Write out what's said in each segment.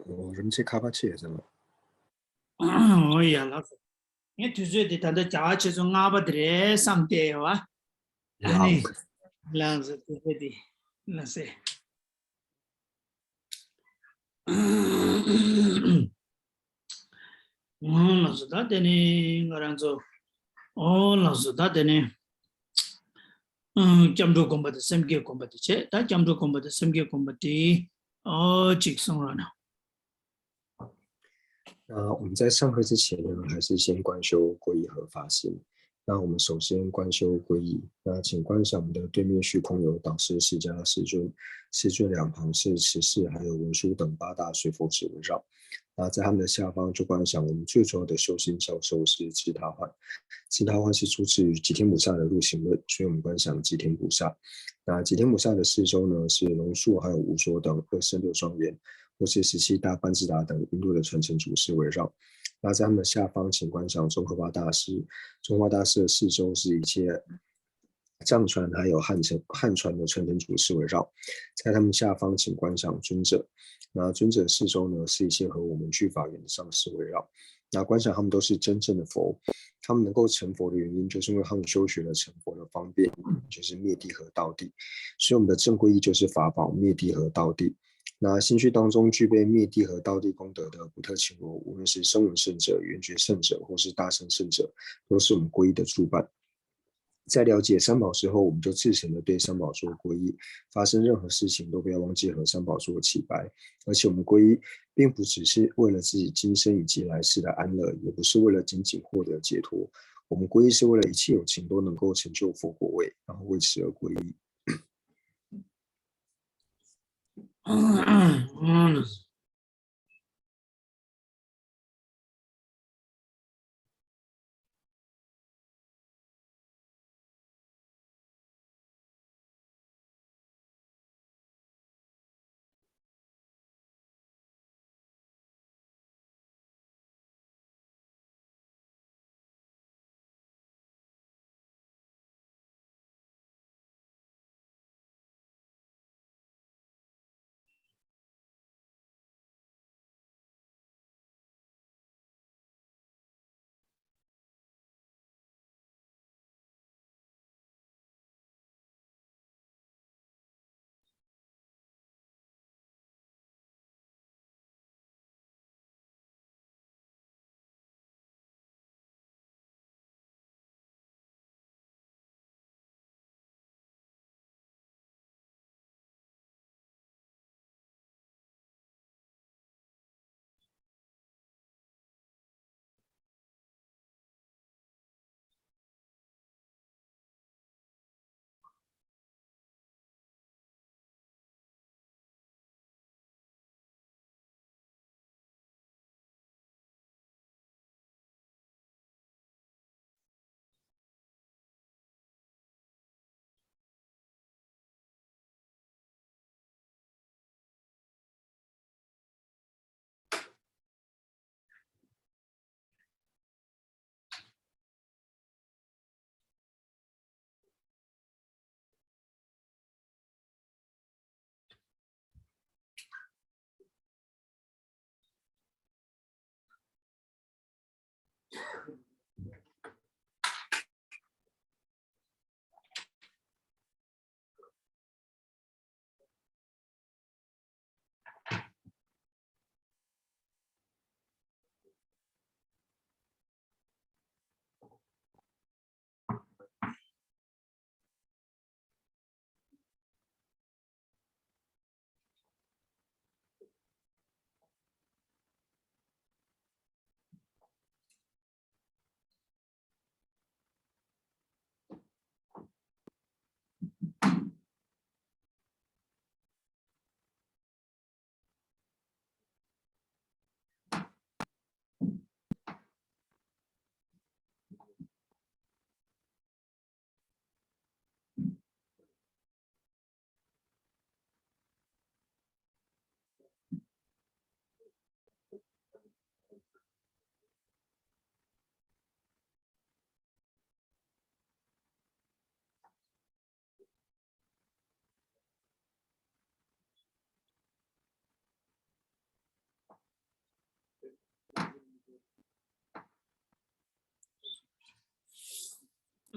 rimche kapa che zama. Oh yeah, lots. Ye tuju de tanda ja che zo nga ba dre sam te wa. Lang. Ani langs de de na se. No so da de ni ngaran zo. Oh no so da de ni. Jamdo komba de semge komba de che. Da jamdo komba de semge komba de. Oh, jik song ra na. 那我们在上课之前呢，还是先观修皈依和发心。那我们首先观修皈依，那请观想我们的对面虚空有导师释迦世尊，世尊两旁是持世还有文殊等八大随佛子围绕。那在他们的下方就观想我们最重要的修行教授是智他幻，智他幻是出自于吉天菩萨的入行论，所以我们观想吉天菩萨。那吉天菩萨的四周呢是龙树还有无所等246双元。或是17大班智达等印度的传承祖师围绕。那在他们的下方，请观想中华大师。中华大师的四周是一切藏传还有汉传的传承祖师围绕。在他们下方，请观想尊者。那尊者四周呢，是一切和我们具法缘的上师围绕。那观想他们都是真正的佛，他们能够成佛的原因，就是因为他们修学了成佛的方便，就是灭地和道地。所以我们的正皈依就是法宝灭地和道地。那心绪当中具备灭地和道地功德的不特勤罗，无论是声闻圣者、缘觉圣者，或是大乘圣者，都是我们皈依的助伴。在了解三宝之后，我们就自诚的对三宝做皈依，发生任何事情都不要忘记和三宝做祈白。而且我们皈依并不只是为了自己今生以及来世的安乐，也不是为了仅仅获得解脱。我们皈依是为了一切有情都能够成就佛果位，然后为此而皈依。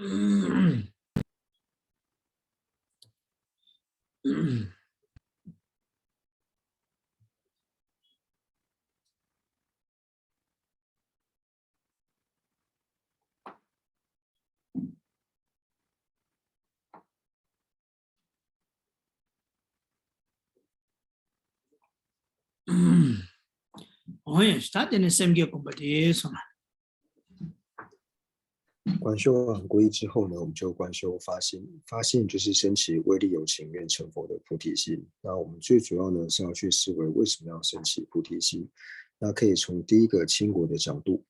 哦耶，他的那三个公布的什么？观修完皈依之后呢，我们就观修发心，发心就是升起威力有情愿成佛的菩提心。那我们最主要呢是要去思维为什么要升起菩提心。那可以从第一个亲果的角度，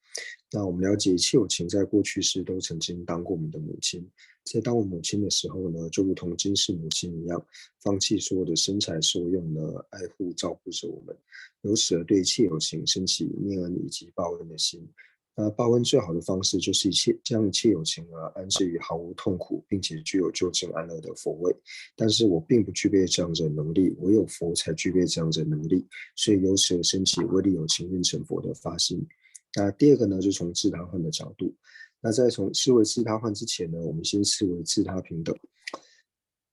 那我们了解一切有情在过去世都曾经当过我们的母亲，在当我母亲的时候呢，就如同今世母亲一样，放弃所有的身材受用呢，爱护照顾着我们，由此而对一切有情升起念恩以及报恩的心。那报恩最好的方式就是将一切有情安置于毫无痛苦，并且具有究竟安乐的佛位。但是我并不具备这样的能力，唯有佛才具备这样的能力，所以由此而升起威力有情愿成佛的发心。那第二个呢，就从自他换的角度。那在从思维自他换之前呢，我们先思维自他平等。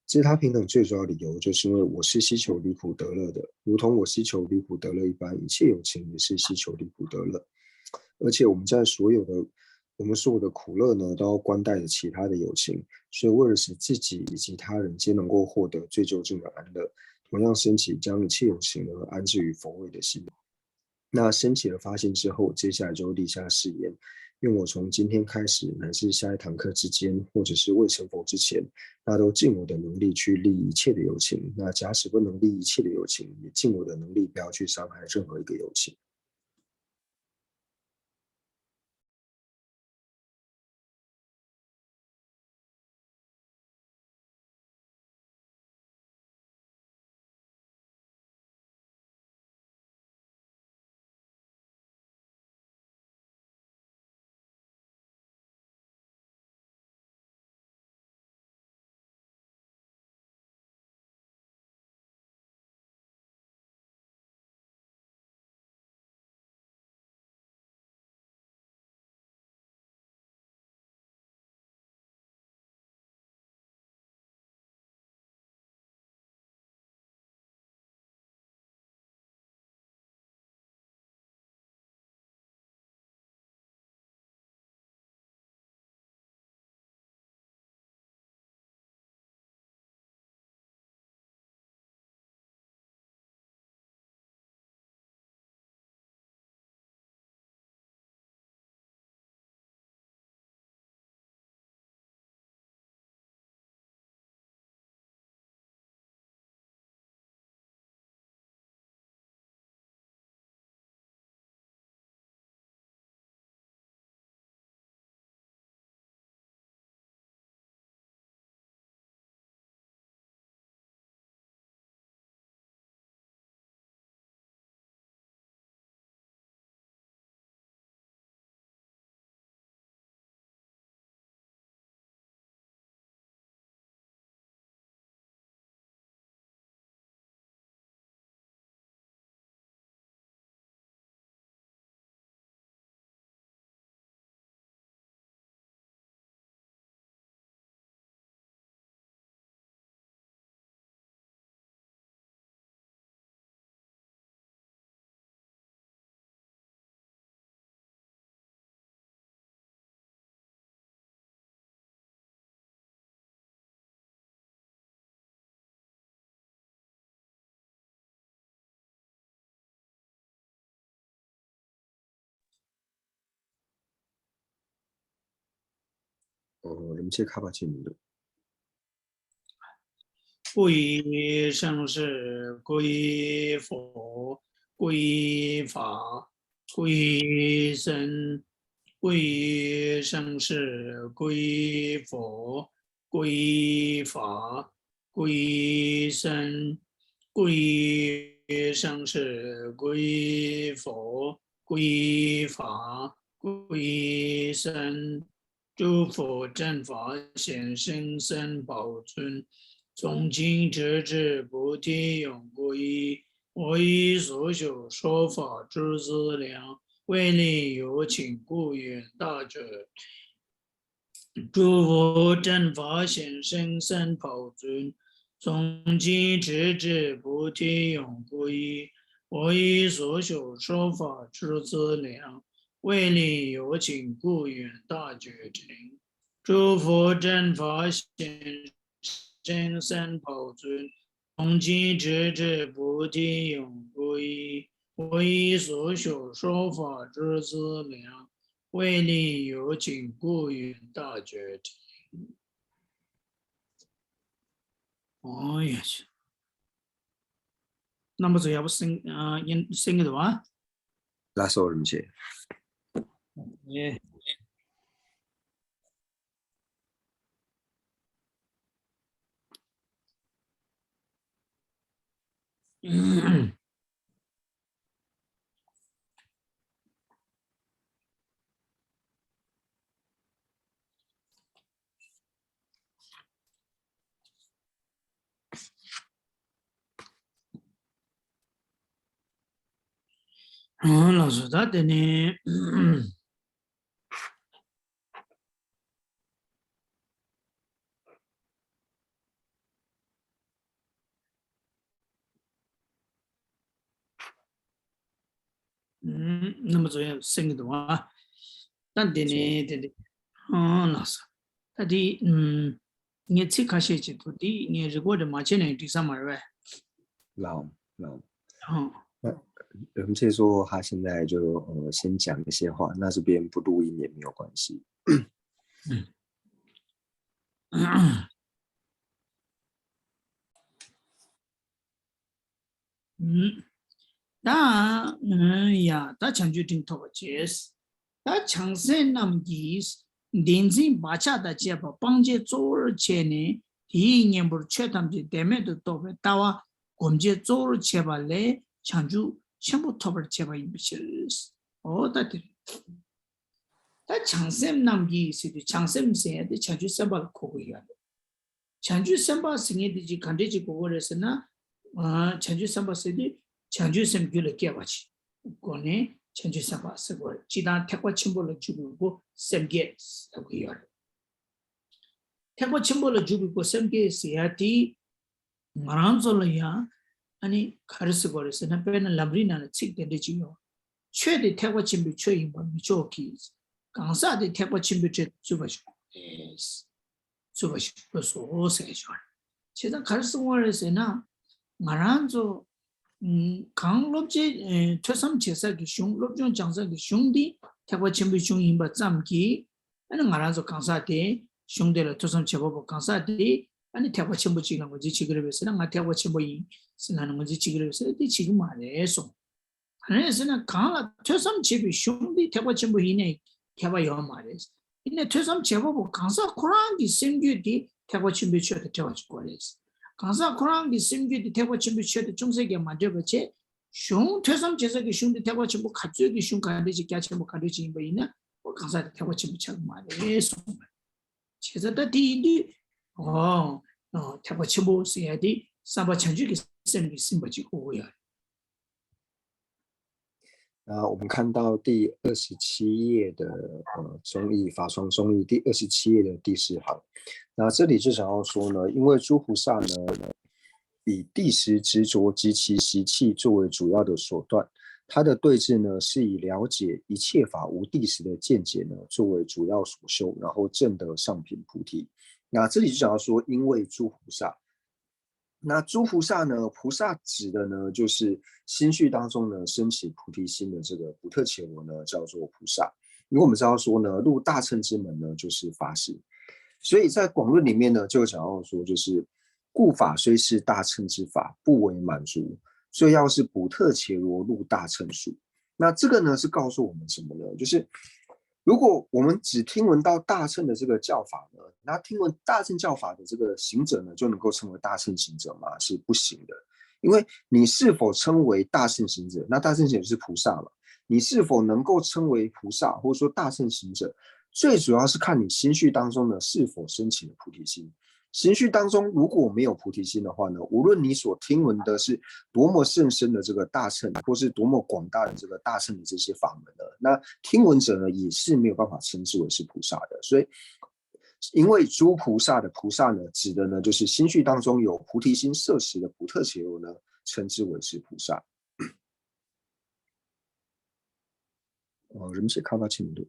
自他平等最主要理由就是因为我是希求离苦得乐的，如同我希求离苦得乐一般，一切有情也是希求离苦得乐。而且我们所有的苦乐呢，都要关带着其他的友情，所以为了使自己以及他人皆能够获得最究竟的安乐，同样升起将一切有情呢安置于佛位的心。那升起了发心之后，接下来就立下誓言，愿我从今天开始，乃至下一堂课之间，或者是未成佛之前，那都尽我的能力去利益一切的友情。那假使不能利益一切的友情，也尽我的能力不要去伤害任何一个友情。人皆卡巴金的。皈依生是皈依佛，皈依法，皈依僧，皈依生是皈依佛，皈依法，皈依僧，皈依生是皈依佛，皈依法，皈依僧。诸佛正法显生生宝尊。从今直至菩提永皈依，我以所修说法之资粮，为利有请故远大者，诸佛正法显生三宝尊，从今直至菩提永不移。我以所修说法之资粮，为利有情故愿大觉成。诸佛正法显生三宝尊，从今直至菩提永不移。我以所修说法之资粮，为利有情故愿大觉成。哦呀去，那么这要不升个吧？拉手人切。耶，嗯。老师他的呢，那么这样升个啊，但的呢，的，老师，他的你这卡些几多的，你如果的马前呢，第三门呗，老，嗯。那人切说他现在就先讲一些话，那这边不录音也没有关系。다 야, 다 창조된 토제스. 다 창세 남기스 딘진 바차다 제바 방제 조르 체네 이년부 최담지 데메도 도베 따와 검제 조르 제발레 창조 전부 토벌 제바 임비실스. 어다들. 다 창세 남기스 창세 세데 창조 선발 고고야. 창조 선발 승리지 간대지 고고레스나 창조 선발 세디 창조 semgyula kewachi kone chanju sapa sego jidan tekwa chimbola jubu semge sagoyor tekwa chimbola jubu semge siati maranzola ya ani kharsgo resna pena lamrina na chik de jiyo chede tekwa chimbi choyi ba michoki kansa de tekwa chimbi che jubashi es jubashi so sejo chedan kharsgo resna maranzo 강 롭지 퇴삼 제사기 슝 롭종 장사기 슝디 태과 첨부 슝임바 잠기 아니 말아서 강사대 슝데를 퇴삼 제법 강사대 아니 태과 첨부 지는 거지 지그럽에서는 나 태과 첨부이 쓰는 거지 지그럽에서 지금 말해서 안에서는 강라 퇴삼 제비 슝디 태과 첨부이네 태과 요 말해서 이네 퇴삼 제법 강사 코란기 생규디 태과 첨부 쳐도 태과 거래서 강사 코랑기 심규디 대과 침부 쳐도 중세계 만들어지 슝 퇴삼 제석이 슝디 대과 침부 갑자기 슝 가는지 깨쳐 뭐 가르치는 거 있나 강사 대과 침부 쳐 말해서 제자다 디디 대과 침부 써야지 삼바 천주기 쓰는 게 심바지 고야 我们看到第27页的中义法双中义第27页的第4行，那这里就想要说呢，因为诸菩萨呢以第十执着及其习气作为主要的手段，他的对治呢是以了解一切法无第十的见解呢作为主要所修，然后证得上品菩提。那这里就想要说，因为诸菩萨。那诸菩萨呢？菩萨指的呢，就是心绪当中呢升起菩提心的这个不特伽罗呢，叫做菩萨。因为我们知道说呢，入大乘之门呢就是法事，所以在广论里面呢就讲到说，就是故法虽是大乘之法，不为满足，所以要是不特伽罗入大乘数。那这个呢是告诉我们什么呢？就是如果我们只听闻到大乘的这个教法呢，那听闻大乘教法的这个行者呢，就能够成为大乘行者吗？是不行的，因为你是否称为大乘行者，那大乘行者是菩萨嘛？你是否能够称为菩萨，或者说大乘行者，最主要是看你心绪当中呢是否升起了菩提心。心绪当中如果没有菩提心的话呢，无论你所听闻的是多么甚深的这个大乘，或是多么广大的这个大乘的这些法门呢，那听闻者呢也是没有办法称之为是菩萨的。所以因为诸菩萨的菩萨呢，指的呢就是心绪当中有菩提心摄持的不特伽罗呢，称之为是菩萨。림시 카바치님도.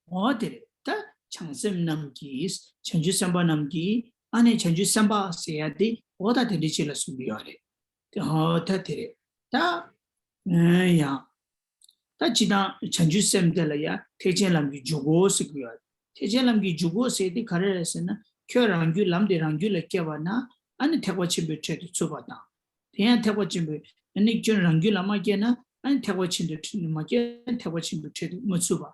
어디래? 다 창심 남기, 전주 삼바 남기, 안에 전주 삼바 세야디, 어다 들리실라 수비하래. 다 들래. 다, 야, 다 지나 전주 쌤들이야, 태진람기 주고 쓰고야. 태진람기 주고 세디 가르에서는 켜랑규 람데랑규 렉겨바나, 안에 태과침 배체도 쳐봤다. 대한 태과침 배, 아니 랑규 라마게나, 아니 태과침도 마게 태과침 배체도 못 써봐.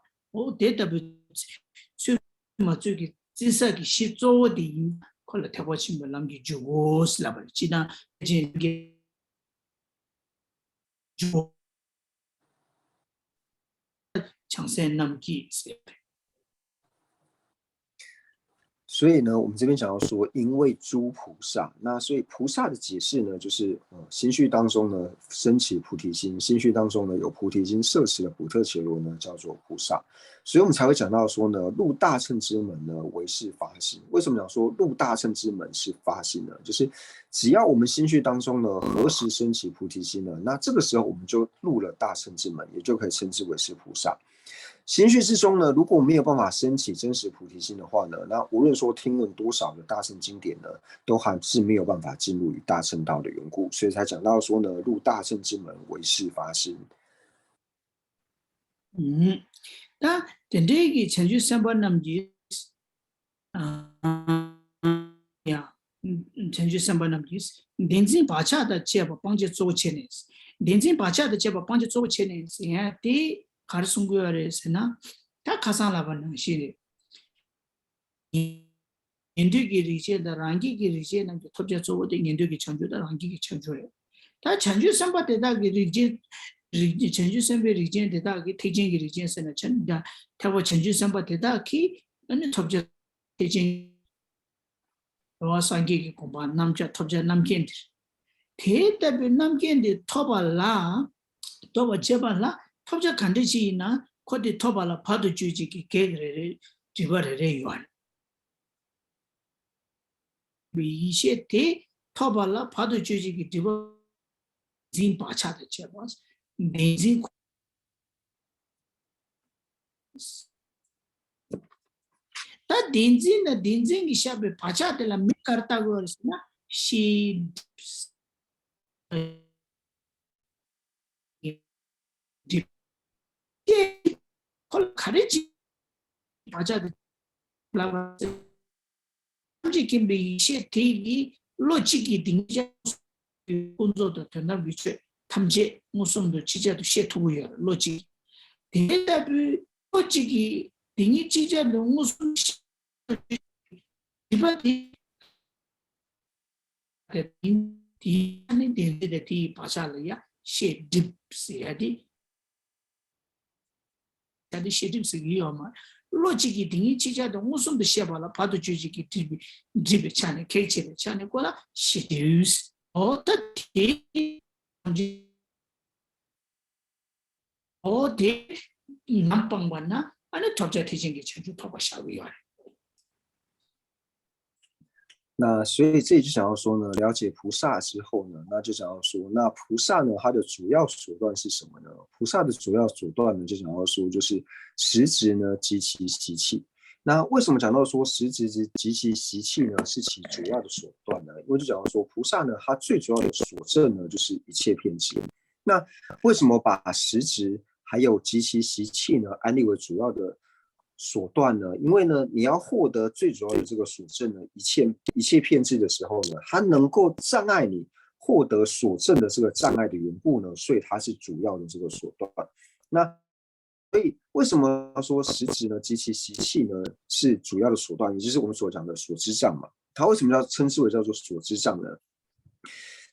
데이터베이스 맞추기 지사기 시조디 콜라 태고침을 남기 주고 슬라벌 지나 이제 주고 창세 남기 所以呢，我们这边想要说，因为诸菩萨，那所以菩萨的解释呢，就是心绪当中呢升起菩提心，心绪当中呢有菩提心摄持的补特伽罗呢叫做菩萨，所以我们才会讲到说呢，入大乘之门呢为是发心。为什么讲说入大乘之门是发心呢？就是只要我们心绪当中呢何时升起菩提心呢，那这个时候我们就入了大乘之门，也就可以称之为是菩萨。心绪之中呢，如果没有办法升起真实菩提心的话呢，那无论说听闻多少的大乘经典呢，都还是没有办法进入于大乘道的缘故，所以才讲到说呢，入大乘之门为是发心。那된대기 전주 삼번 남기 야 전주 삼번 남기 덴진 바차다 제바 방제 조체네스 덴진 바차다 제바 방제 조체네스 야티 가르송고야레스나 다 가상라바는 시리 인도기 리제다 랑기기 리제는 톱제 조고데 인도기 전주다 랑기기 전주래 다 전주 삼바데다기 리제 전주 삼베 리제 데다기 태진기 리제스나 전다 타고 전주 삼바데다기 아니 톱제 태진 와상기기 공부 남자 톱제 남견들 대답이 남견들 토발라 또 제발라 톱자 간대지나 코디 토발라 파도 주지기 개그레 디바레레 요한 비시에 대 토발라 파도 주지기 디바 진 바차데 제바스 네진 ता दिन की शब्द पाचा तेला मैं करता हुआ ना शी कल खरीच पाचा तेला मुझे कि भी थी लॉजिक की दिन工作的团队里去他们这我送的记者都写图呀逻辑대답 솔직히 등이 찢어는 무슨 이바디 디안에 데데티 파살이야 셰딥스야디 다디 셰딥스기요마 로직이 등이 찢어도 무슨 셔발라 파도 주지기 디비 차네 케이치네 차네 거라 셰디우스 어떻게 어디 남방관나 아니 접자 대신기 전주 토바 샤위요。那所以这里就想要说呢，了解菩萨之后呢，那就想要说，那菩萨呢，它的主要手段是什么呢？菩萨的主要手段呢，就想要说，就是实质呢及其习气。那为什么讲到说实质及其习气呢，是其主要的手段呢？因为就讲到说，菩萨呢，它最主要的所证呢，就是一切遍知。那为什么把实质还有及其习气呢，安立为主要的手段呢？因为呢，你要获得最主要的这个所证呢，一切遍知的时候呢，它能够障碍你获得所证的这个障碍的缘故呢，所以它是主要的这个手段。那所以为什么说实质呢及其习气呢是主要的手段，也就是我们所讲的所知障嘛？它为什么要称之为叫做所知障呢？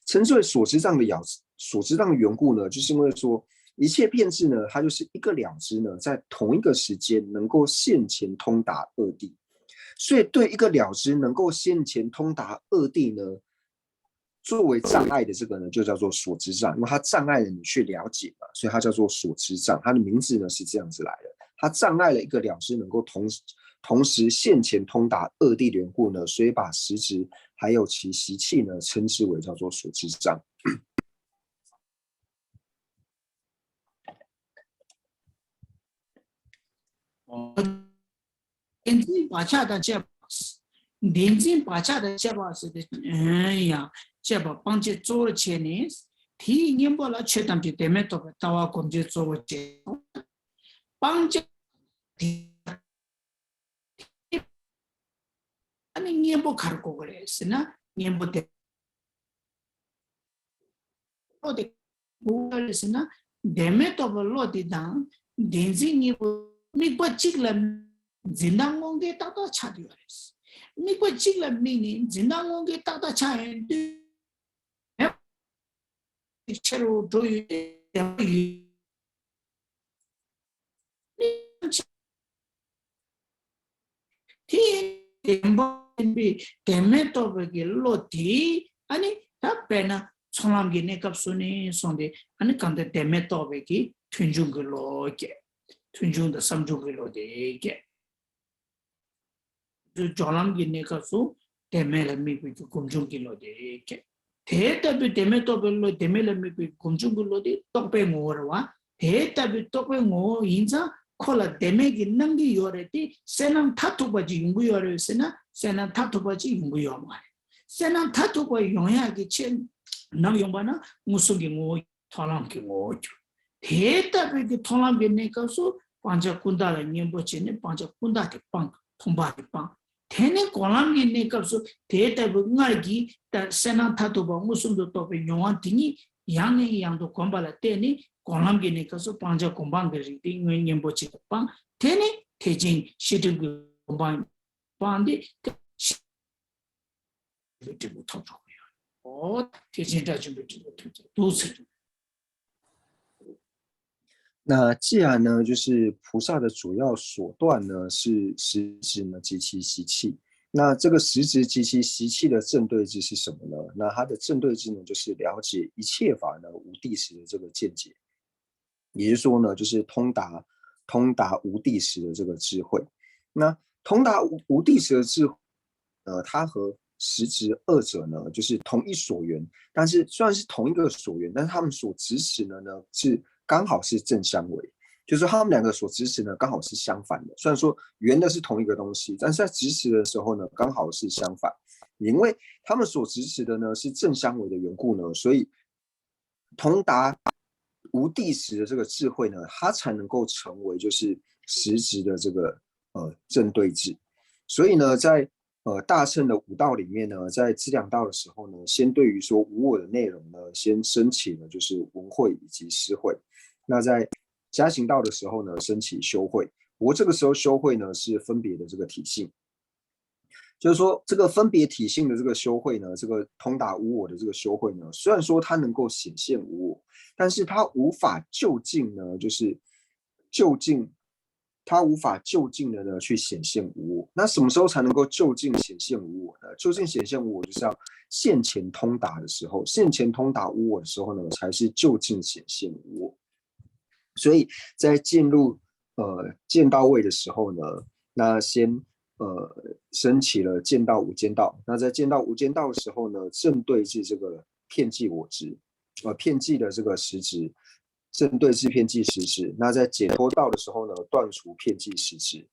称之为所知障的缘故呢，就是因为说一切遍知呢，它就是一个了知呢，在同一个时间能够现前通达二谛，所以对一个了知能够现前通达二谛呢，作为障碍的这个呢，就叫做所知障，因为它障碍了你去了解嘛，所以它叫做所知障。它的名字呢是这样子来的，它障碍了一个了知能够同时现前通达二谛的缘故呢，所以把实质还有其习气呢称之为叫做所知障。年金把恰的这，年金把恰的这把是的，哎呀，这把帮助做了钱呢，提年不了缺单就对面多个，到我工作做个钱，帮助提，那年不卡过来是呢，年不得，我的我的是呢，对面多个落地当，年金年不没不积了。जिंदांगोंगे ताता छाती वाले मी कोई चिकला मीनी जिंदांगोंगे ताता छाए चलो तो ये थी भी तेमे तो बगे लोटी अनि ता पेना सोलाम गिने कब सुने सोंदे अनि कंदे तेमे तो बगे थुंजुंग लो के थुंजुंग द समझुंग लो दे के जोलाम गिने का सु तेमेल मी भी कुमजुंग किलो दे के थे तब तेमे तो बेलो तेमेल मी भी कुमजुंग किलो दे तो पे मोरवा थे तब तो पे मो इंजा खोला तेमे गिनंगी योरेती सेनम थातु बजी युंगु योरे सेना सेना थातु बजी युंगु योमा सेना थातु को योया की chen नम योबाना मुसुगी मो थालाम की मो थे तब की थालाम गिने का सु पांचा कुंदा ला नियम बचने पांचा कुंदा के पंग 통바 빵 테네 고람기네 값서 대대부 응알기 다 세나 타도바 무슨도 또 용한티니 양의 양도 권발라 때니 고람기네 값서 방자 공방들이 띵nguyên 보치 빵 테네 대진 시드그 공방 빵데 시드그 터져요 대진다 준비 도스那既然呢，就是菩萨的主要手段呢是实质呢及其习气，那这个实质及其习气的正对治是什么呢？那它的正对治呢，就是了解一切法呢无地时的这个见解，也就是说呢，就是通达无地时的这个智慧。那通达无地时的智慧，它和实质二者呢，就是同一所缘，但是虽然是同一个所缘，但是他们所执持的呢是刚好是正相违，就是说他们两个所执持呢刚好是相反的。虽然说缘的是同一个东西，但是在执持的时候呢刚好是相反。因为他们所执持的呢是正相违的缘故呢，所以通达无地时的这个智慧呢，它才能够成为就是实质的这个正对治。所以呢，在大乘的五道里面呢，在资粮道的时候呢，先对于说无我的内容呢，先升起了就是闻慧以及思慧。那在加行道的时候呢，升起修慧。不过这个时候修慧呢是分别的这个体性，就是说这个分别体性的这个修慧呢，这个通达无我的这个修慧呢，虽然说它能够显现无我，但是它无法就近呢，就是就近。它无法就近的呢去显现无我，那什么时候才能够就近显现无我呢？就近显现无我，就是要现前通达的时候，现前通达无我的时候呢，才是就近显现无我。所以在进入见道位的时候呢，那先升起了见道无间道。那在见道无间道的时候呢，正对治这个遍计我执，遍计的这个实执。正对治遍计实执，那在解脱道的时候呢，断除遍计实执，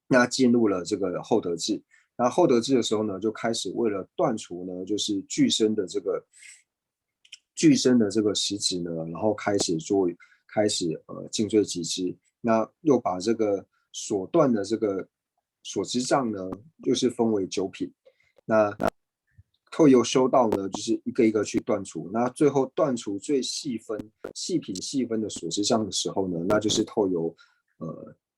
那进入了这个后得智。那后得智的时候呢，就开始为了断除呢，就是具身的这个实执呢，然后开始尽罪集知。那又把这个所断的这个所知障呢，就是分为9品。那透由修道呢，就是一个一个去断除。那最后断除最细品细分的所知障的时候呢，那就是透由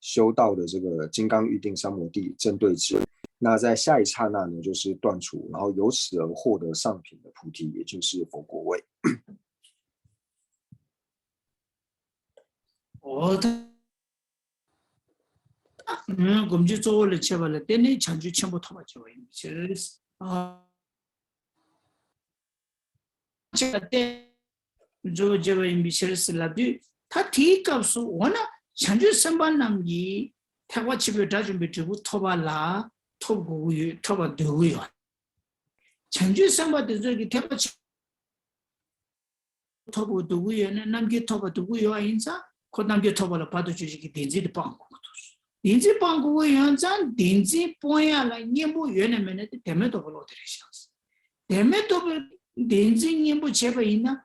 修道的这个金刚预定三摩地正对治。那在下一刹那呢，就是断除，然后由此而获得上品的菩提，也就是佛果位。我们就做了切完了，等你强就全部投吧，就其实啊。때 조제가 임비실슬라도 다 뒤값수 원아 chanju samban namgi thakwa chibe da jumbe tubu thoba la thobu thoba du yo chanju samba de zogi thakwa thobu du yo ne namgi thoba du yo insa ko namgi thoba la padu chuji ki denji de pang ko denji pang ko yo zan denji poya la nyembo yo ne mene de teme to bolo de chance teme to denji nyembo cheba ina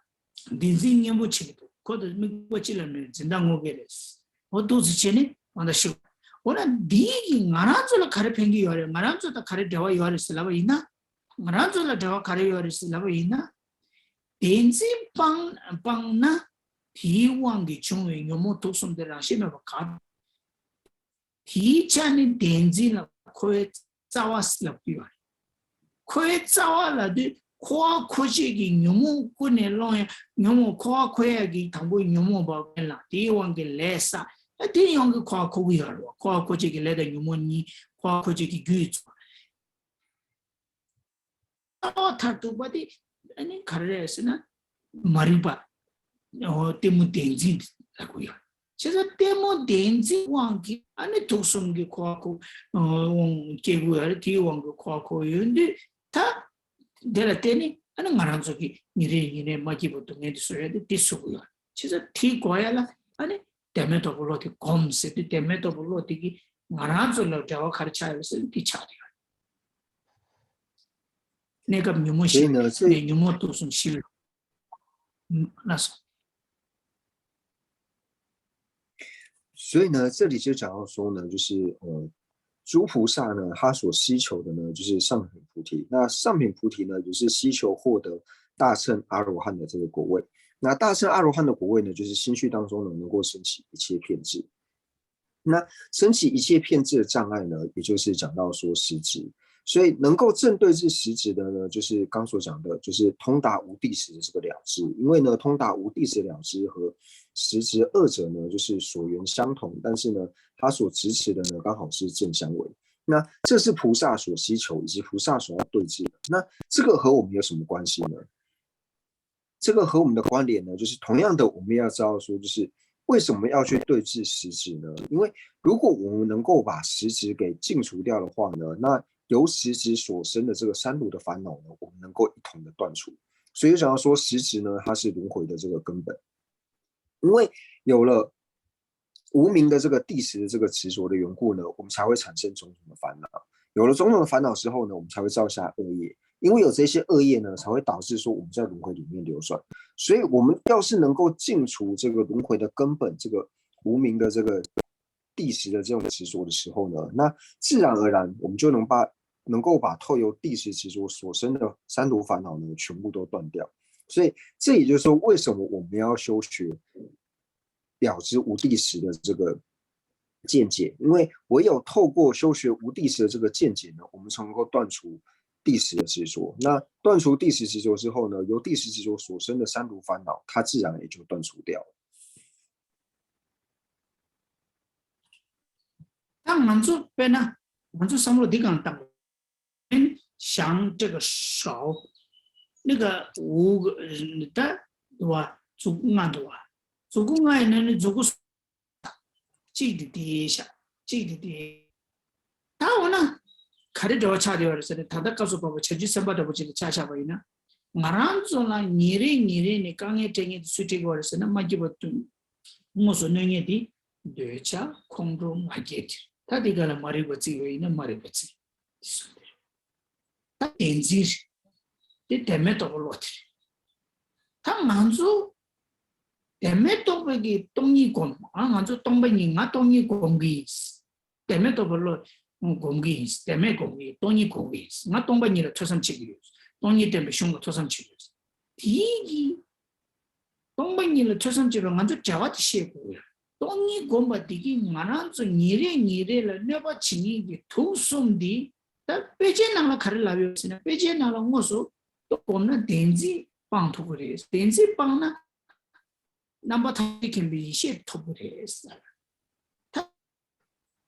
denji nyembo chibu ko de mi ko chila me jindango geles 어두스체네 안다시 오나 디기 나란줄라 카레 팽기 요래 나란줄다 카레 대와 요래 슬라바 있나 나란줄라 대와 카레 요래 슬라바 있나 덴지 빵나 디왕기 중에 요모 도숨데라 시메바 가 디찬이 덴지라 코에 짜와슬라 비와 코에 짜와라디 코아 코지기 요모 꾸네 로야 요모 코아 코야기 당보 요모 바벨라 디왕기 레사 이 영그 과 고기하러 과 고지기 레다 유모니 과 고지기 규주 타도 바디 아니 가르에스나 마리바 때문 덴지 라고요. 제가 때문 덴지 왕기 아니 도성기 과고 계구야 뒤왕그 과고인데 다 내가 때니 아니 말한적이 미래이네 마기부터 내도 소야 돼 디수고요. 제가 티 과야라 아니 때문에도 불러도 검세 때문에도 불러도기 말한줄로 저 가르쳐야지 뒤차려. 내가 유모시 내 유모도 좀 실. 나서.所以呢，这里就讲到说呢，就是诸菩萨呢，他所希求的呢，就是上品菩提。那上品菩提呢，就是希求获得大乘阿罗汉的这个果位。那大乘阿罗汉的果位呢，就是心绪当中呢能够升起一切遍智。那升起一切遍智的障碍呢，也就是讲到说实质。所以能够正对治实质的呢，就是刚所讲的，就是通达无地识的这个了知。因为呢，通达无地识了知和实质二者呢，就是所缘相同，但是呢，它所支持的呢，刚好是正相违。那这是菩萨所希求以及菩萨所要对治的。那这个和我们有什么关系呢？这个和我们的关联呢，就是同样的，我们要知道说，就是为什么要去对治实质呢？因为如果我们能够把实质给净除掉的话呢，那由实质所生的这个三毒的烦恼呢，我们能够一同的断除。所以就讲到说，实质呢，它是轮回的这个根本。因为有了无明的这个地识的这个执着的缘故呢，我们才会产生种种的烦恼。有了种种的烦恼之后呢，我们才会造下恶业。因为有这些恶业呢，才会导致说我们在轮回里面流转。所以我们要是能够净除这个轮回的根本，这个无明的这个地识的这种执着的时候呢，那自然而然我们就能够把透由地识执着所生的三毒烦恼呢，全部都断掉。所以这也就是说，为什么我们要修学了知无地识的这个见解？因为唯有透过修学无地识的这个见解呢，我们才能够断除地识的执着。那断除地识执着之后呢，由地识执着所生的三毒烦恼，它自然也就断除掉了。当满足别呢，满足三路地港当，想这个少，那个五个的对吧？足够安多啊，足够安呢，足够记得第一下，记得第一，但我呢。카레 저 차디어서 다다 가서 보고 제주 선바도 보지 차차 보이나 마란존라 니레니 강에 땡이 수티고 그래서는 마지부터 무슨 능이디 되차 콩로 마게티 다디가라 마리버지 요이나 마리버지 다 엔지 데 데메토 볼로티 다 만주 데메토 베기 똥이곰 만주 똥베니가 똥이곰기 데메토 볼로 공기 때문에 공기 돈이 공기 나 동반이라 초삼치기 돈이 때문에 슝거 초삼치기 디기 동반이라 초삼치로 먼저 자와지 시고요 돈이 공바디기 만한서 니레라 내가 진이기 통숨디 다 빼제나라 가르라비스나 빼제나라 모소 또 보면 덴지 빵토 그래 덴지 빵나 넘버 3 can be shit top 그래서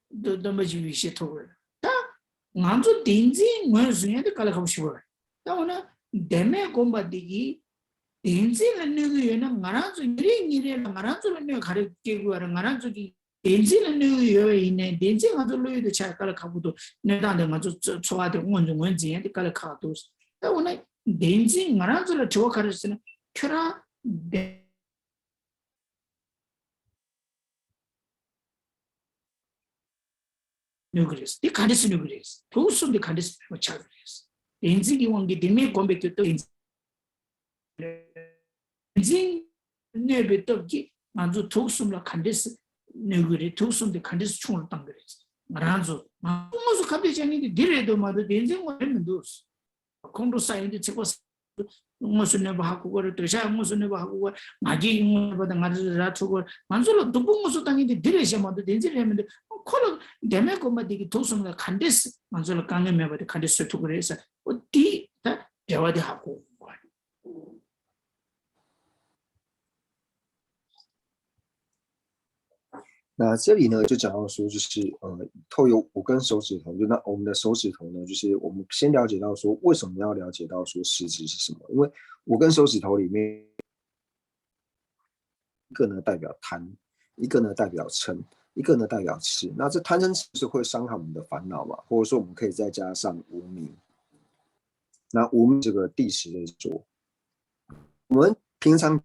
너무지 위시 토를 다 남주 딘지 뭐스냐데 깔아가고 싶어 다오나 데메 곰바디기 덴지는 누구요는 나란주 이래라 나란주는 내가 가르치고 하는 나란주기 덴지는 누구요 있네 덴지 가지고도 잘 가고도 내가 내가 좋아하는 원중원지 한테 가르쳐도 오늘 덴지 나란주를 저 가르치는 켜라 누구랬어 이 가르치 누구랬어 도수도 가르치 뭐 잘했어 덴지기 원기 데미 공백도 진 네베터기 만주 독숨라 칸데스 네그리 독숨데 칸데스 총을 땅 그랬어 말한조 무슨 갑자기 아닌데 디레도 마도 된쟁 뭐는도 콘도 사이드 치고 무슨 내 하고 거를 또샤 무슨 내 하고 마기 뭐보다 가르라 두고 만주로 두고 무슨 땅인데 디레셔 마도 된쟁을 하면 콜로 데메고 마디기 독숨라 칸데스 만주로 강에 메버데 칸데스 두고 그래서 어디 다 대화도 하고那这里呢，就讲到说，就是透过我跟手指头，就那我们的手指头呢，就是我们先了解到说，为什么要了解到说实质是什么？因为我跟手指头里面，一个呢代表贪，一个呢代表嗔，一个呢代表痴。那这贪嗔痴是会伤害我们的烦恼嘛？或者说我们可以再加上无明。那无明这个第十的说，我们平常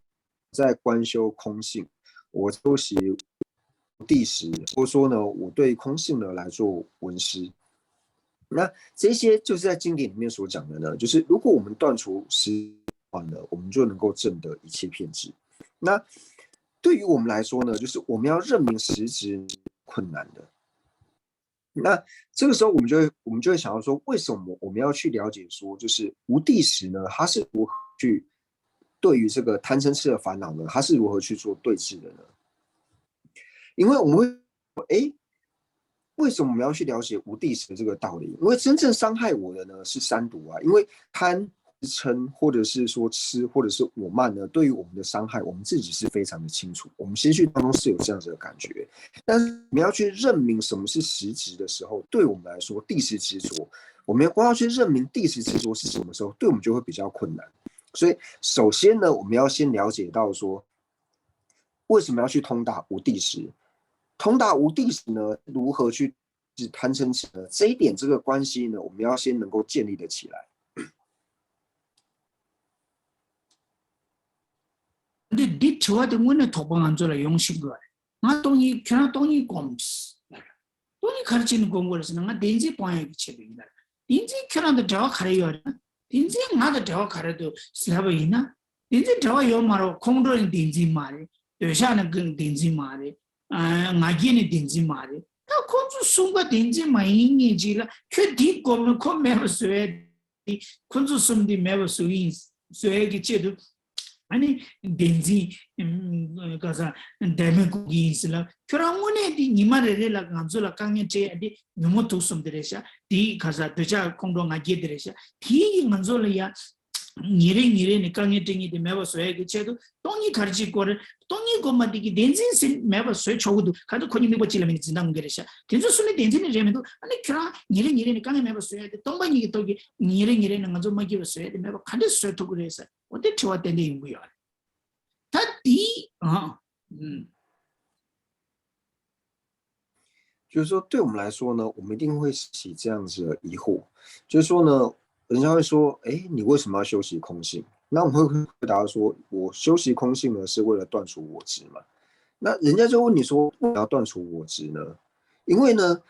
在观修空性，我修习第十，或者说呢，我对空性呢来做闻思。那这些就是在经典里面所讲的呢，就是如果我们断除实话呢，我们就能够证得一切遍知。那对于我们来说呢，就是我们要认明实质困难的。那这个时候我们就会想到说，为什么我们要去了解说，就是无地时呢，它是如何去对于这个贪嗔痴的烦恼呢，它是如何去做对治的呢？因为我们会说，为什么我们要去了解无地时这个道理？因为真正伤害我的呢是三毒啊，因为贪、嗔，或者是说痴，或者是我慢呢，对于我们的伤害，我们自己是非常的清楚，我们心绪当中是有这样子的感觉。但是我们要去认明什么是实质的时候，对我们来说，地时执着，我们光要去认明地时执着是什么时候，对我们就会比较困难。所以，首先呢，我们要先了解到说，为什么要去通达无地时？通达无地时呢，如何去治贪嗔痴呢？这一点这个关系呢，我们要先能够建立得起来。근데 저한테 원래 도방한 줄을 용신 거야. 나 돈이 그냥 돈이 곰스. 돈이 가르치는 공부를 내가 딘지 방향이 책임이다. 딘지 그런데 저 가려요. 딘지 나도 저 가려도 슬라브이나. 딘지 저 요마로 공도는 딘지 말이. 여샤는 그 딘지 말이. 나기는 딘지 말이. 나 콘주 숨과 딘지 마잉이 지라 그 뒷고는 콘메버스에 콘주 숨디 메버스인 쇠기 제도 아니 덴지 가서 데메고기 있으라 그러면에 디 니마레라 간줄라 강년제 디 너무도 숨들에샤 디 가서 되자 공동아 게들에샤 디 간줄이야 니레 강년쟁이 디 메버스에 제도 돈이 가르치 거를 돈이 고마디기 덴진 메버스에 저거도 가도 코니 메버치라면 진당 게레샤 덴주 숨이 덴진이 제면도 아니 그라 니레 강에 메버스에 돈바니기 또기 니레는 간줄 마기버스에 메버 칸데스 또 그래서 어때 좋았던 데 인구야. 다 디就是说，对我们来说呢，我们一定会起这样子的疑惑，就是说呢，人家会说，你为什么要修习空性？那我们会回答说，我修习空性呢，是为了断除我执嘛。那人家就问你说，为什么要断除我执呢？因为呢，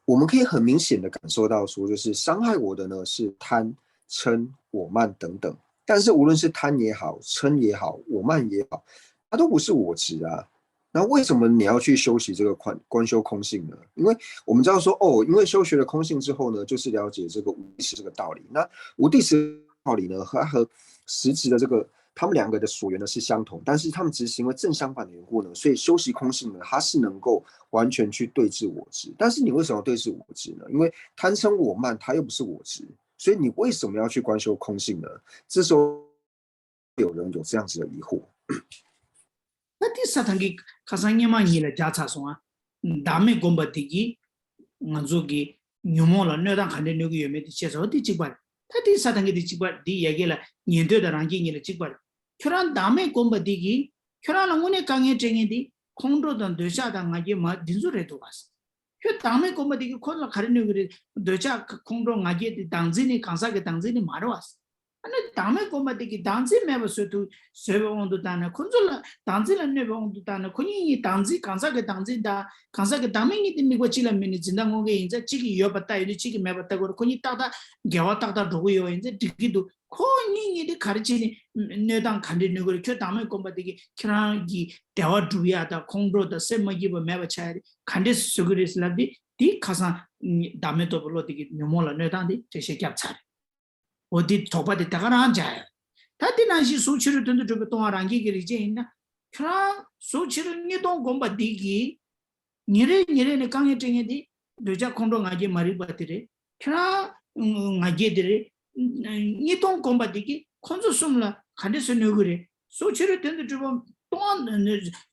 我们可以很明显的感受到说，就是伤害我的呢是贪、嗔、我慢等等。但是无论是贪也好，嗔也好，我慢也好，它都不是我执啊。那为什么你要去修习这个观修空性呢？因为我们知道说，因为修学了空性之后呢，就是了解这个无地识这个道理。那无地识道理呢，它和实质的这个他们两个的所缘呢是相同，但是他们只是因为正相反的缘故呢，所以修习空性呢，它是能够完全去对治我执。但是你为什么要对治我执呢？因为贪嗔我慢，它又不是我执。所以你为什么要去观修空性呢？这时候有人有这样子的疑惑。那第三堂给卡桑尼玛尼了加查松啊，达美公巴地基，我做给牛毛了，那当看的那个有没得介绍的机关，他第三堂给的机关，第一个了，年头的人给你的机关， 교란 다음에 곰바디기 교란은 오늘 강에 쟁이디 콩로던 되자다 가게 마 딘소래도 왔어. 그 다음에 곰바디기 콜라 가르는 그래 되자 콩로 가게 당진이 강사게 당진이 말어 왔어. 아니 다음에 곰바디기 당진 매버서도 세번도 다나 콘졸라 당진은 네번도 다나 코니 당지 강사게 당진다 강사게 다음에 미고 칠라미니 진당고게 이제 지기 여봤다 이리 지기 매봤다 고 코니 따다 개와 따다 두고요 이제 디기도 코니니디 가르치니 내당 간디는 거 다음에 곰바디기 키라기 대화 두야다 콩로다 세마기버 매버차리 간데스 수그리스라디 디 가사 다음에 또 불러디기 묘몰라 내당디 제시 겹차리 어디 도바디 다가나 앉아요. 다디나시 수치를 든도 좀 동아랑 기기리지 있나? 그럼 수치를 니동 공부 디기 니레네 강에 쟁이디 되자 콘동 아게 말이 바티레 그럼 아게들이 니동 공부 디기 콘조 숨라 간데서 누구래 수치를 든도 좀 동안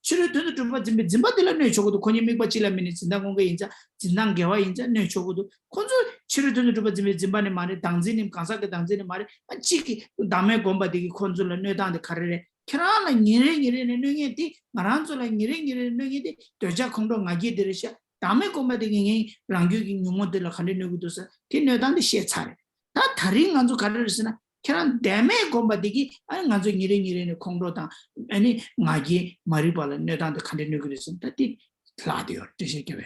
치를 든도 좀 짐바들라네 저거도 코니 미바치라미니 진당공게 인자 진당개와 인자 네 저거도 콘조 치를 든도 좀 짐바네 말에 당진님 강사게 당진님 말에 지기 남의 공부디기 콘조라 내단데 카레레 캐라나 니레네 능이디 마란조라 니레 능이디 되자 공동 아기들이셔 남의 공부디기 랑규기 뉴모들라 칸데 누구도서 티내단데 시차래 다 다른 간조 가르르스나 캐란 데메 공부디기 아니 간조 니레네 콩로다 아니 마기 마리발라 내단데 칸데 누구도서 다티 클라디오 되시게요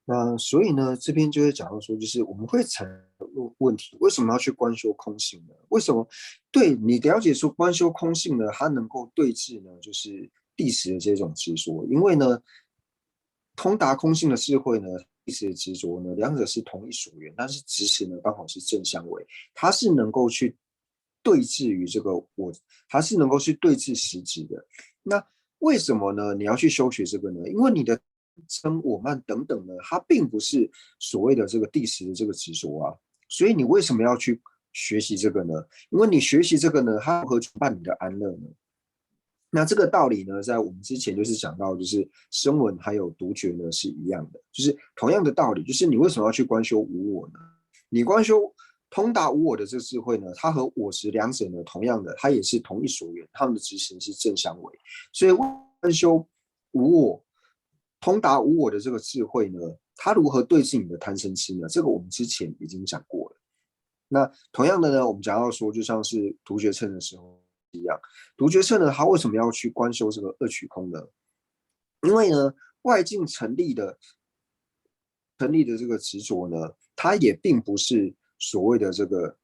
那所以呢，这边就会讲到说，就是我们会产生问题，为什么要去观修空性呢？为什么对你了解说观修空性呢？它能够对治呢，就是第十的这种执着，因为呢，通达空性的智慧呢，第十的执着呢，两者是同一所缘，但是执持呢刚好是正相违，它是能够去对治于这个我，它是能够去对治实质的。那为什么呢？你要去修学这个呢？因为你的生我慢等等呢，它并不是所谓的这个第十的这个执着啊，所以你为什么要去学习这个呢？因为你学习这个呢，它如何去伴你的安乐呢？那这个道理呢，在我们之前就是讲到，就是声闻还有独觉呢是一样的，就是同样的道理，就是你为什么要去观修无我呢？你观修通达无我的这个智慧呢，它和我执两者呢，同样的，它也是同一所缘，它们的执行是正相违，所以观修无我。通达无我的这个智慧呢，它如何对治你的贪嗔痴呢？这个我们之前已经讲过了。那同样的呢，我们讲到说，就像是独觉乘的时候一样，独觉乘呢，它为什么要去观修这个二取空呢？因为呢，外境成立的这个执着呢，它也并不是所谓的这个，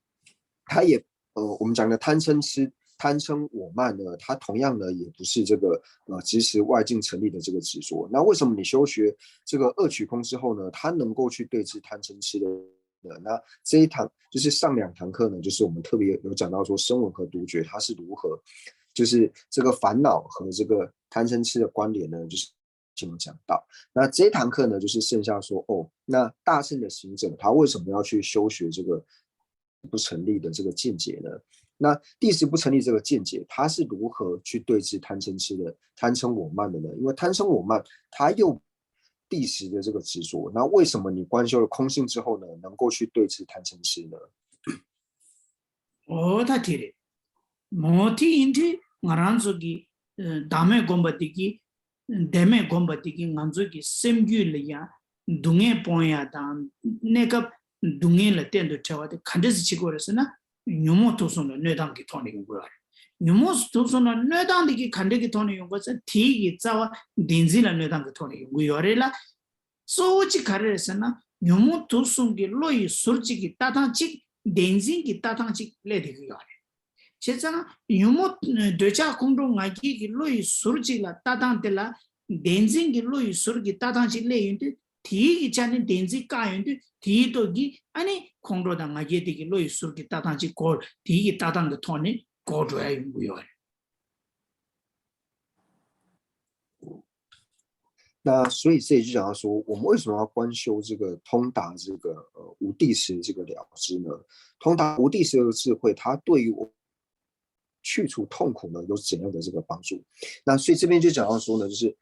它也我们讲的贪嗔痴。贪嗔我慢呢，它同样呢也不是这个支持外境成立的这个执着。那为什么你修学这个二取空之后呢，它能够去对治贪嗔痴的？那这一堂就是上两堂课呢，就是我们特别有讲到说声闻和独觉它是如何，就是这个烦恼和这个贪嗔痴的关联呢，就是有讲到。那这一堂课呢，就是剩下说那大乘的行者他为什么要去修学这个不成立的这个见解呢？那第十不成立这个见解，它是如何去对治贪嗔痴的贪嗔我慢的呢？因为贪嗔我慢，它又第十的这个执着。那为什么你观修了空性之后呢，能够去对治贪嗔痴呢？他提的，莫提因提，我让自己大美公布的给，大美公布的给，我自己心语了呀，东眼半呀当那个东眼了点都跳的，看的是结果的是呢。nyumo tosona nedang ki thoni yungura nyumo tosona nedang ki khande ki thoni yungura thi ki tsawa denzi la nedang ki thoni yungura la so chi khare sana nyumo tosong ki loi surji ki tatang chi denzi ki tatang chi le de ki yare chesana nyumo decha kongdo ngaki ki loi surji la tatang de la denzi ki loi surji tatang chi le yunde thi ki chane denzi ka yunde thi to gi ani 콩로다 나게디기 로이 수르기 따단지 고 디기 따단의 톤이 고조해 용구요. 那所以这也就讲到说，我们为什么要观修这个通达这个无地识这个了知呢？通达无地识的智慧，它对于我去除痛苦呢有怎样的这个帮助？那所以这边就讲到说呢，就是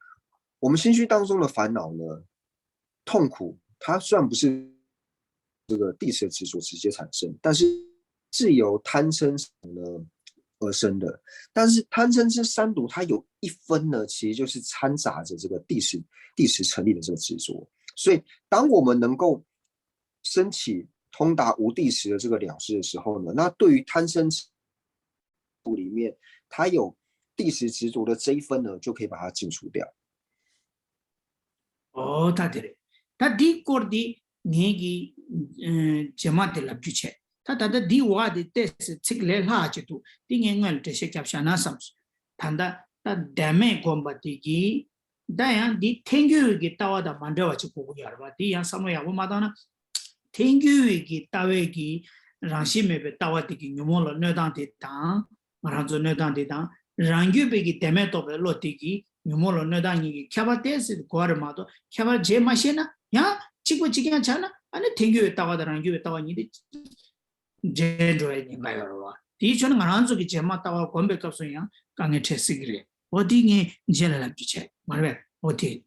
我们心绪当中的烦恼呢，痛苦，它虽然不是这个地识的执着直接产生，但是是由贪嗔呢而生的。但是贪嗔痴三毒，它有一分呢，其实就是掺杂着这个地识成立的这个执着。所以，当我们能够升起通达无地识的这个了知的时候呢，那对于贪嗔痴里面它有地识执着的这一分呢，就可以把它净除掉。哦，他对了，他第过的年纪节目的了不切，他第话的但是这个来哈就多，第年我这些甲下那什么，他他没光把的给，但样第天狗给到我的蛮多就不一样吧，第样什么呀？我马上呢，天狗给到位给让西没被到我的给牛毛了，那当的当，马上做那当的当，让狗被给对面到的落地给。유모로 너다니 캬바데스 고아르마도 캬바 제마시나 야 지고 지견찮아 아니 땡겨 따와다랑 유 따와니데 제로에 가요로 디촌은 만한족이 제마 따와 건백값소야 강에 채시기래 어디에 제라라 비체 말해 어디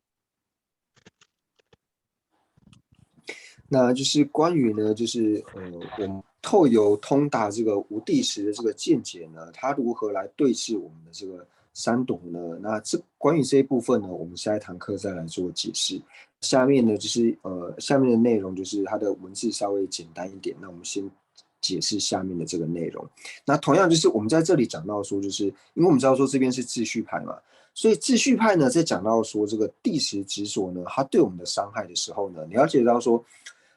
那就是关于呢，就是我们透由通达这个无地识的这个见解呢，它如何来对治我们的这个三毒呢？那关于这一部分呢，我们下一堂课再来做解释。下面呢就是下面的内容就是它的文字稍微简单一点，那我们先解释下面的这个内容。那同样就是我们在这里讲到说，就是因为我们知道说这边是秩序派嘛，所以秩序派呢在讲到说这个地识执着呢，它对我们的伤害的时候呢，你要解到说。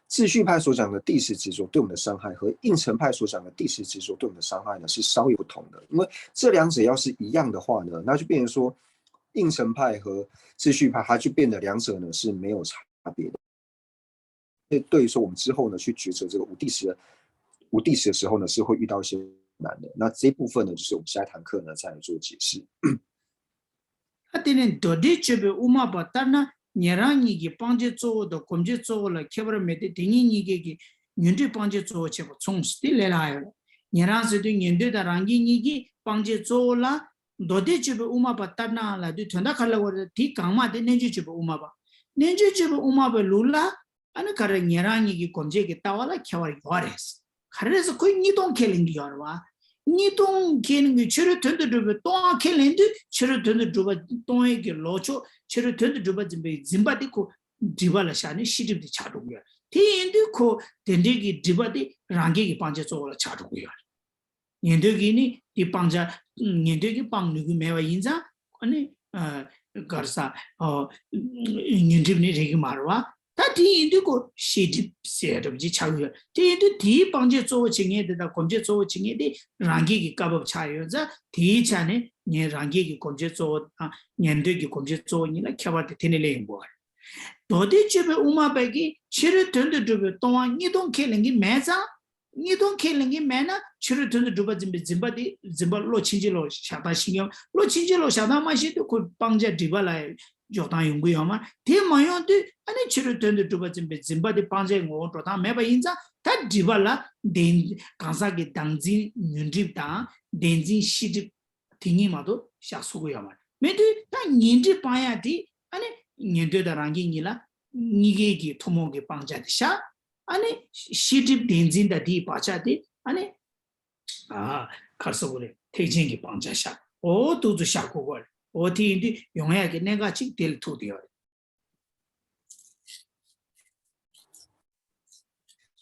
秩序派所讲的地识执着对我们的伤害和应成派所讲的地识执着对我们的伤害呢是稍有不同的，因为这两者要是一样的话呢，那就变成说应成派和秩序派它就变得两者呢是没有差别的。对于说我们之后呢去抉择这个无地识的时候呢是会遇到一些难的。那这一部分呢就是我们下一堂课呢再来做解释。nyarang gi pangje zo do komje zo la kebra mete dingi ni gi nyunde pangje zo che chong sti le la yo nyarang se de nyunde da rangi ni gi pangje zo la dode che uma ba tarna la de thanda khala wo ti kangma de nenje che uma ba lula ana kar nyarang gi komje gi tawala khawar yores khares koi ni dong kelin gi yorwa 니동 개는 게 처를 던데 좀 또 켈랜드 처를 던데 좀 또에게 로초 처를 던데 좀 짐바디코 디발라샤니 시집디 차도고요. 티인디코 덴디기 디바디 랑게기 방제 쪽으로 차도고요. 년도기니 이 방자 년도기 방누기 매와 인자 아니 가르사 년집니 되게 말와 다디인디고 시집 세르지 차고요. 디인디 디 방제 쪽 징에다 검제 쪽 징에디 랑기기 까법 차요자 디찬에 니 랑기기 검제 쪽 년도기 검제 쪽이나 켜바데 테네레 뭐 도디 집에 우마베기 치르 던데 두베 또한 니동 켈링기 매자 니동 켈링기 매나 치르 던데 두바 짐바디 짐발로 친지로 샤다 신경 로 친지로 샤다 마시도 그 방제 디발라에 조단 연구요마 대마요데 아니 치르 던데 두바 짐바디 방제 고 조단 매바 인자 다 디발라 덴 간사게 당지 윤집다 덴지 시디 팅이마도 샤수고요마 메디 다 닌지 빠야디 아니 년도다 랑기니라 니게기 토모게 방자디샤 아니 시집 덴진다 디 바차디 아니 카르소고레 테징기 방자샤 오 두두 샤고걸 오티인디 용야게 내가 직될 투디어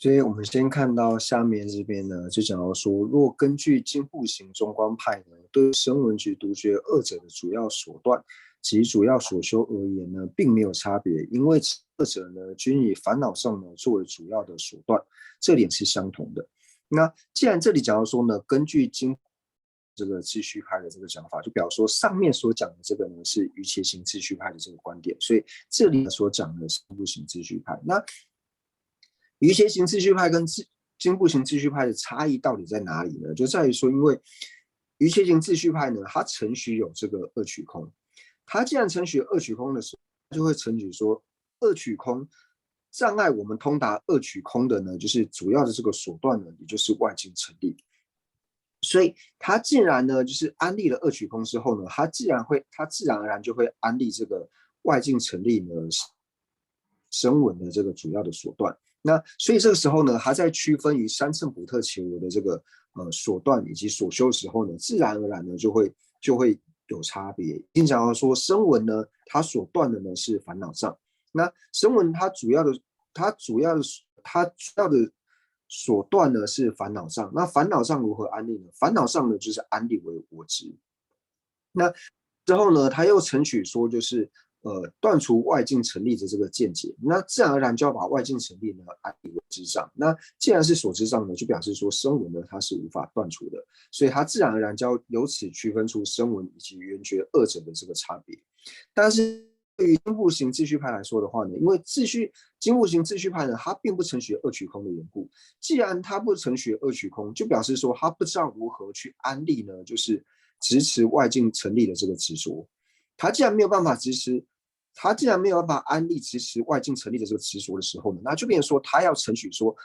所以我们先看到下面这边呢，就讲到说，若根据经部行中观派呢，对声闻及独觉二者的主要手段及主要所修而言呢，并没有差别，因为二者呢均以烦恼上呢作为主要的手段，这点是相同的。那既然这里讲到说呢，根据经这个秩序派的这个讲法，就表示说上面所讲的这个呢是瑜伽行秩序派的这个观点，所以这里所讲的是经部行秩序派。那瑜伽行秩序派跟经部行秩序派的差异到底在哪里呢？就在于说，因为瑜伽行秩序派呢，它承许有这个二取空。他既然承许二取空的时候，他就会承许说二取空障碍我们通达二取空的呢，就是主要的这个手段呢，也就是外境成立。所以他既然呢，就是安立了二取空之后呢，他自然而然就会安立这个外境成立呢，声闻的这个主要的手段。那所以这个时候呢，它在区分于三乘普特伽罗的这个所断以及所修的时候呢，自然而然呢就会有差别。经常要说声闻呢，它所断的呢是烦恼障，那声闻它主要的所断呢是烦恼障。那烦恼障如何安立呢？烦恼障呢就是安立为我执。那之后呢，他又承取说就是断除外境成立的这个见解，那自然而然就要把外境成立呢安立为知障。那既然是所知障呢，就表示说声闻呢它是无法断除的，所以它自然而然就要由此区分出声闻以及缘觉二者的这个差别。但是对于经部行秩序派来说的话呢，因为经部行秩序派呢，它并不承许二取空的缘故，既然它不承许二取空，就表示说它不知道如何去安立呢，就是支持外境成立的这个执着。他既然没有办法支持，他既然没有办法安立支持外境成立的这个执着的时候呢，那就变成说他要承许说，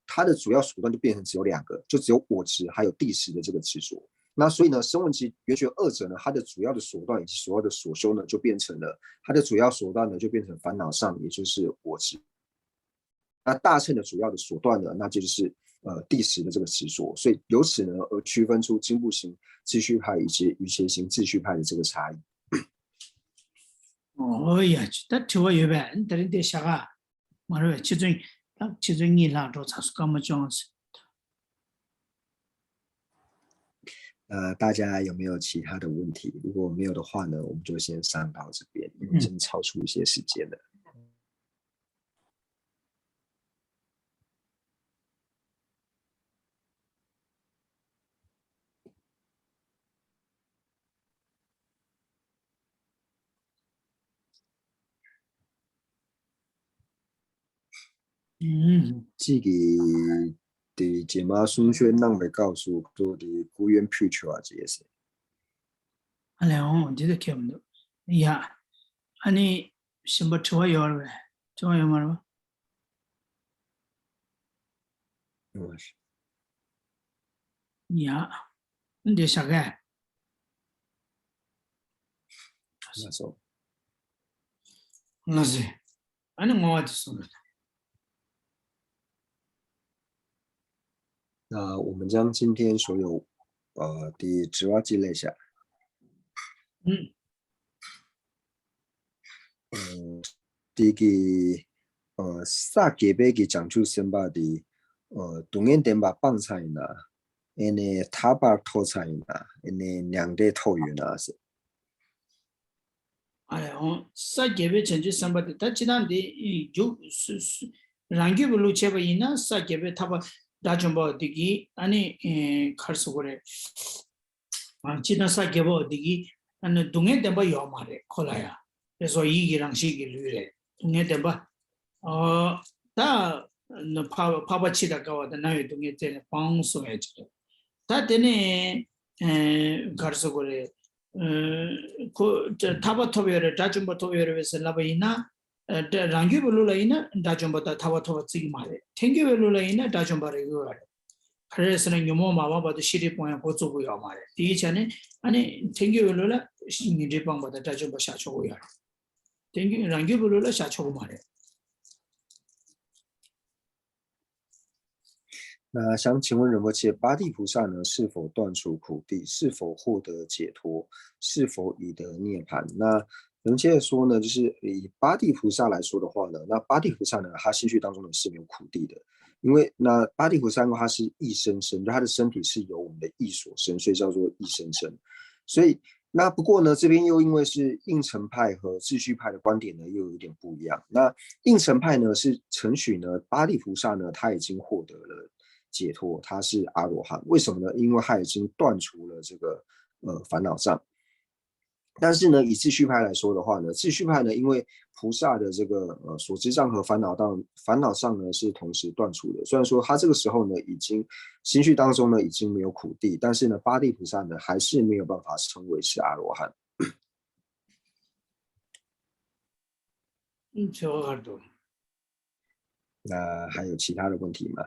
他的主要手段就变成只有两个，就只有我执还有地识的这个执着。那所以呢，声闻及缘觉二者呢，它的主要的手段以及所有的所修呢，就变成了它的主要手段呢，就变成烦恼上，也就是我执。那大乘的主要的手段呢，那就是地识的这个执着，所以由此呢而区分出经部行秩序派以及瑜伽行秩序派的这个差异。哦呀，那听我有呗，你等你得下啊，马上其中你拉着才是干么这样子。大家有没有其他的问题？如果没有的话呢，我们就先上到这边，因为真超出一些时间了。这个的节目顺序让来告诉做的古元 future 啊这些。알아요. 어디서 키우면 야, 아니 신발 좋아요, 왜? 좋아요 말아. 야, 근데 사가. 그래서 나지. 아니 뭐 어디서? 那我们将今天所有的指瓦记列下。第一个萨给贝给讲出什么的东眼点把棒菜呢？那塔巴托菜呢？那两代托语呢是。알아요. 사게베 전주 삼바데 다 지난데 이 랑게 블루 체바이나 사게베 타바 다좀바 디기 아니 칼소고레 지난 사게버 디기 아니 동에 덴바 요마레 콜라야. 그래서 이기랑 시기 류레 동에 덴바 다 파바치다 가와다 나요 동에 때 방송해지 다 되네 가르소고레 타바 토베르 다줌바 토베르 베스 라바이나 랑규 블루라이나 다줌바다 타바 토바 찌기 마레 탱규 블루라이나 다줌바레 요라 그래서는 요모 마바바도 시리 포야 고조고요 마레 디전에 아니 탱규 블루라 신기리 방바다 다줌바 샤초고요 탱규 랑규 블루라 샤초고 마레 那想请问仁波切，八地菩萨呢是否断除苦地，是否获得解脱，是否已得涅槃？那仁波切说呢，就是以八地菩萨来说的话呢，那八地菩萨呢，他心绪当中呢是没有苦地的，因为那八地菩萨他是意生生，就他的身体是由我们的意所生，所以叫做意生生。所以那不过呢，这边又因为是应成派和秩序派的观点呢，又有一点不一样。那应成派呢是承许呢八地菩萨呢他已经获得了解脱，他是阿罗汉。为什么呢？因为他已经断除了这个烦恼障。但是呢，以秩序派来说的话呢，秩序派呢，因为菩萨的这个所知障和烦恼障呢是同时断除的。虽然说他这个时候呢，已经心绪当中呢已经没有苦地，但是呢，八地菩萨呢还是没有办法称为是阿罗汉。那还有其他的问题吗？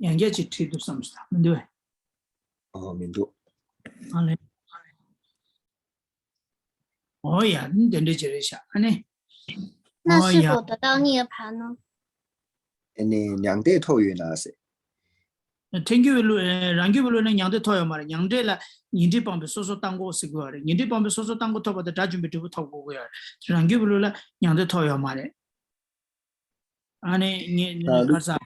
양계지 트리도 삼스다. 근데 민도. 아네. 어야, 근데 저래샤. 아니. 那是哦呀，否得到涅槃呢？ ene nyangde toyo na se. 땡큐로 랑규로는 양대 토요 말이야. 양대라 인디 밤에 소소 땅고 쓰고 하래. 인디 밤에 소소 땅고 터버다 다 준비되고 타고 거야. 랑규로라 양대 토요 말이야. 아니 니 가자.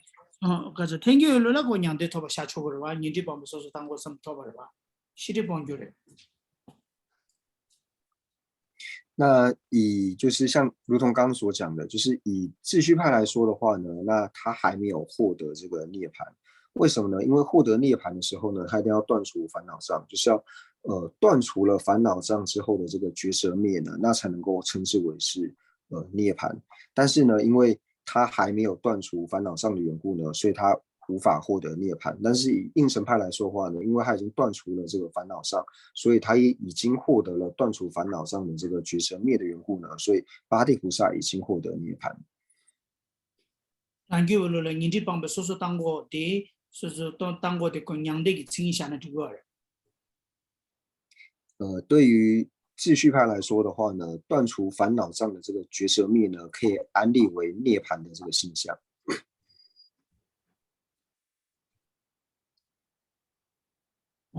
가자 땡큐로라 고 양대 터버 샤초고 봐. 인디 밤에 소소 땅고 섬 터버 봐. 시리 본교래. 那以就是像如同刚刚所讲的，就是以秩序派来说的话呢，那他还没有获得这个涅槃，为什么呢？因为获得涅槃的时候呢，他一定要断除烦恼障，就是要断除了烦恼障之后的这个绝舌灭呢，那才能够称之为是涅槃。但是呢，因为他还没有断除烦恼障的缘故呢，所以他无法获得涅槃。但是以应神派来说的话呢，因为他已经断除了这个烦恼障，所以他也已经获得了断除烦恼障的这个绝舌灭的缘故呢，所以八地菩萨已经获得涅槃。 랑규로라 인디 밤에 소소 땅고 데 소소 땅고 데 양대기 증이샤는 그거. 对于秩序派来说的话呢，断除烦恼障的这个绝舌灭呢，可以安立为涅槃的这个现象。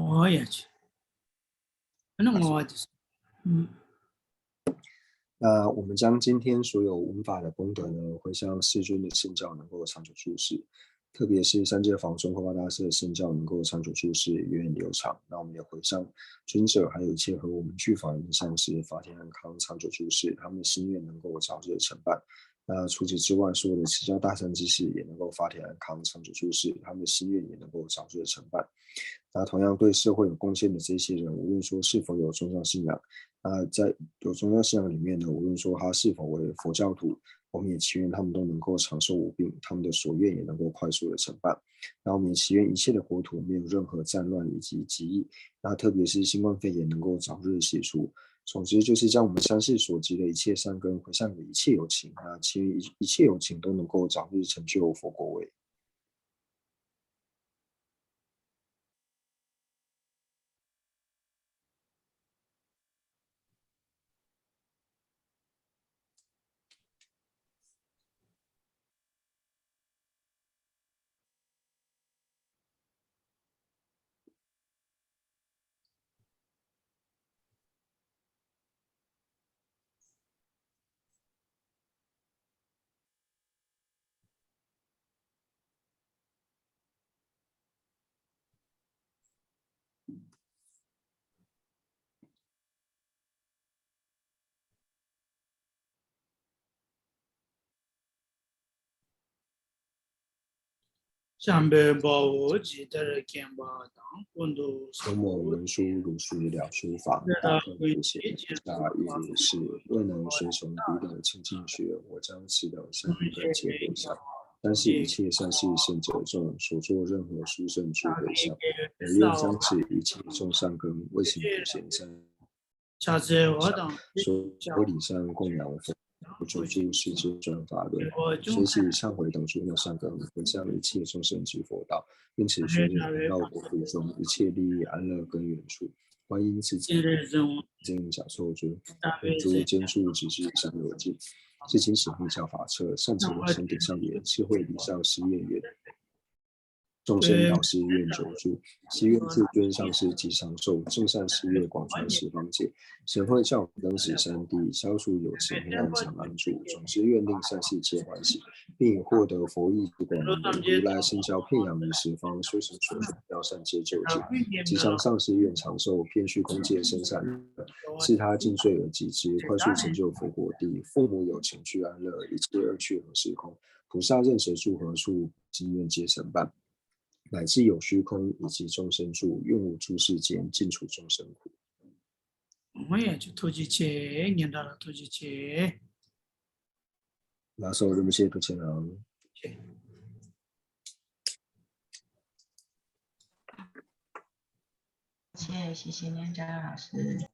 오야지. 그는 뭐지? 那我们将今天所有闻法的功德呢，回向世尊的圣教能够长久住世，特别是三界法中慧法大师的圣教能够长久住世，源远流长。那我们也回向尊者，还有一切和我们具法人上师，法体安康，长久住世，他们的心愿能够早日成办。那除此之外，所有的持教大善知识也能够法体安康，长久住世，他们的心愿也能够早日成办。那同样对社会有贡献的这些人，无论说是否有宗教信仰，在有宗教信仰里面呢，无论说他是否为佛教徒，我们也祈愿他们都能够长寿无病，他们的所愿也能够快速的成办。那我们也祈愿一切的国土没有任何战乱以及疾疫，那特别是新冠肺炎能够早日解除。总之就是将我们三世所积的一切善根回向给一切有情，那祈愿一切有情都能够早日成就佛果位。上辈报记得见巴当温度由我文殊如是了书法，大众不显下一如是，未能随从彼等清净学，我将此等善根皆回向。但是一切善事圣者众所作任何殊胜诸回向，我愿将此一切众善根为行普贤善，所礼善供养佛。主诸世界转法轮，随喜忏悔等诸恶善根，回向一切众生之佛道，愿此学人绕国土中一切利益安乐根源处。观音慈济经讲授尊，诸坚固直至三罗境，至今显密教法册，善持我身顶上言，智慧礼上师愿缘。众生导师愿久住，祈愿至尊上师吉长寿，正善事业广传十方界，神会教灯使三地，消除有情黑暗长安住。总之愿令善事皆欢喜，并获得佛意之广能，如来圣教遍扬于十方，修行所求妙善皆就近。吉祥上师愿长寿，遍虚空界生善乐，是他尽瘁而极之，快速成就佛果地。父母有情具安乐，一切恶趣何时空？菩萨任谁住何处，心愿皆成办。乃至有虚空以及众生住，愿无诸世间尽除众生苦。我也就投机切，念到了投机切。那时候对不起，不起了。谢谢念家老师。